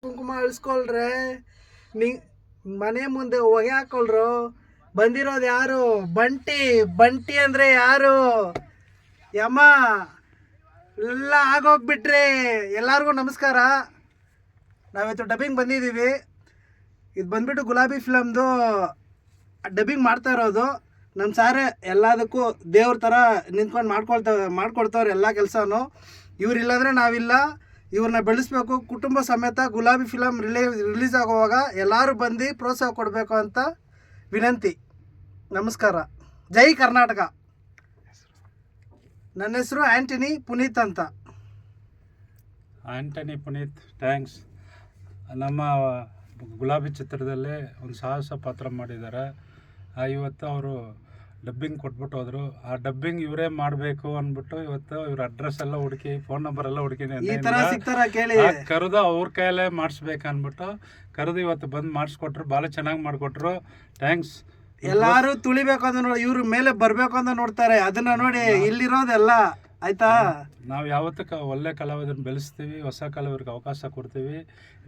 ಕುಂಕುಮ ಅಳಿಸ್ಕೊಳ್ರೆ ನಿ ಮನೆ ಮುಂದೆ ಹೊಗೆ ಹಾಕೊಳ್ರು. ಬಂದಿರೋದು ಯಾರು? ಬಂಟಿ. ಬಂಟಿ ಅಂದರೆ ಯಾರು? ಯಮ್ಮ ಎಲ್ಲ ಆಗೋಗ್ಬಿಟ್ರಿ. ಎಲ್ಲರಿಗೂ ನಮಸ್ಕಾರ. ನಾವಿವತ್ತು ಡಬ್ಬಿಂಗ್ ಬಂದಿದ್ದೀವಿ. ಇದು ಬಂದ್ಬಿಟ್ಟು ಗುಲಾಬಿ ಫಿಲಮ್ದು ಡಬ್ಬಿಂಗ್ ಮಾಡ್ತಾ ಇರೋದು. ನಮ್ಮ ಸಾರೇ ಎಲ್ಲದಕ್ಕೂ ದೇವ್ರ ಥರ ನಿಂತ್ಕೊಂಡು ಮಾಡ್ಕೊಡ್ತವ್ರೆ ಎಲ್ಲ ಕೆಲಸನೂ. ಇವ್ರಿಲ್ಲಾಂದರೆ ನಾವಿಲ್ಲ. ಇವ್ರನ್ನ ಬೆಳೆಸ್ಬೇಕು. ಕುಟುಂಬ ಸಮೇತ ಗುಲಾಬಿ ಫಿಲಮ್ ರಿಲೀಸ್ ಆಗುವಾಗ ಎಲ್ಲರೂ ಬಂದು ಪ್ರೋತ್ಸಾಹ ಕೊಡಬೇಕು ಅಂತ ವಿನಂತಿ. ನಮಸ್ಕಾರ. ಜೈ ಕರ್ನಾಟಕ. ನನ್ನ ಹೆಸರು ಆ್ಯಂಟನಿ ಪುನೀತ್ ಅಂತ. Antony Puneeth, thanks. ನಮ್ಮ ಗುಲಾಬಿ ಚಿತ್ರದಲ್ಲೇ ಒಂದು ಸಾಹಸ ಪಾತ್ರ ಮಾಡಿದ್ದಾರೆ. ಇವತ್ತು ಅವರು ಡಬ್ಬಿಂಗ್ ಕೊಟ್ಬಿಟ್ಟು ಹೋದರು. ಆ ಡಬ್ಬಿಂಗ್ ಇವರೇ ಮಾಡಬೇಕು ಅಂದ್ಬಿಟ್ಟು ಇವತ್ತು ಇವ್ರ ಅಡ್ರೆಸ್ ಎಲ್ಲ ಹುಡುಕಿ, ಫೋನ್ ನಂಬರ್ ಎಲ್ಲ ಹುಡುಕಿ ಕರೆದು ಅವ್ರ ಕೈಯಲ್ಲೇ ಮಾಡಿಸ್ಬೇಕು ಅಂದ್ಬಿಟ್ಟು ಕರೆದು ಇವತ್ತು ಬಂದು ಮಾಡಿಸ್ಕೊಟ್ರು. ಭಾಳ ಚೆನ್ನಾಗಿ ಮಾಡಿಕೊಟ್ರು. ಥ್ಯಾಂಕ್ಸ್. ಎಲ್ಲಾರು ತುಳಿಬೇಕು ಅಂತ ನೋಡಿ, ಇವ್ರ ಮೇಲೆ ಬರಬೇಕು ಅಂತ ನೋಡ್ತಾರೆ. ಅದನ್ನ ನೋಡಿ ಇಲ್ಲಿರೋದೆಲ್ಲ ಆಯ್ತಾ. ನಾವು ಯಾವತ್ತೂ ಒಳ್ಳೆ ಕಲಾವಿದರನ್ನ ಬೆಳೆಸ್ತೀವಿ, ಹೊಸ ಕಲಾವಿದರಿಗೆ ಅವಕಾಶ ಕೊಡ್ತೀವಿ.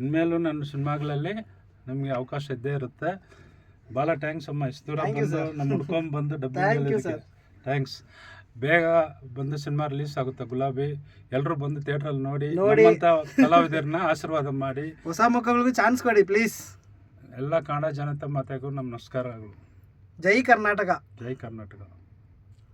ಇನ್ಮೇಲೂ ನನ್ನ ಸಿನಿಮಾಗಳಲ್ಲಿ ನಮಗೆ ಅವಕಾಶ ಇದ್ದೇ ಇರುತ್ತೆ. ಭಾಳ ಥ್ಯಾಂಕ್ಸ್ ಅಮ್ಮ. ಇಷ್ಟು ದೂರ ಬಂದು ನಮ್ಮ ಹುಡ್ಕೊಂಡ್ ಬಂದು ಡಬ್ಬಿಂಗ್. ಥ್ಯಾಂಕ್ಸ್. ಬೇಗ ಬಂದು ಸಿನಿಮಾ ರಿಲೀಸ್ ಆಗುತ್ತೆ ಗುಲಾಬಿ. ಎಲ್ಲರೂ ಬಂದು ಥಿಯೇಟ್ರಲ್ಲಿ ನೋಡಿ ಕಲಾವಿದರನ್ನ ಆಶೀರ್ವಾದ ಮಾಡಿ. ಹೊಸ ಮುಖಗಳಿಗೂ ಚಾನ್ಸ್ ಕೊಡಿ ಪ್ಲೀಸ್. ಎಲ್ಲ ಕನ್ನಡ ಜನತಾ ಮಾತೆಗೂ ನಮ್ಮ ನಮಸ್ಕಾರಗಳು. ಜೈ ಕರ್ನಾಟಕ. ಜೈ ಕರ್ನಾಟಕ.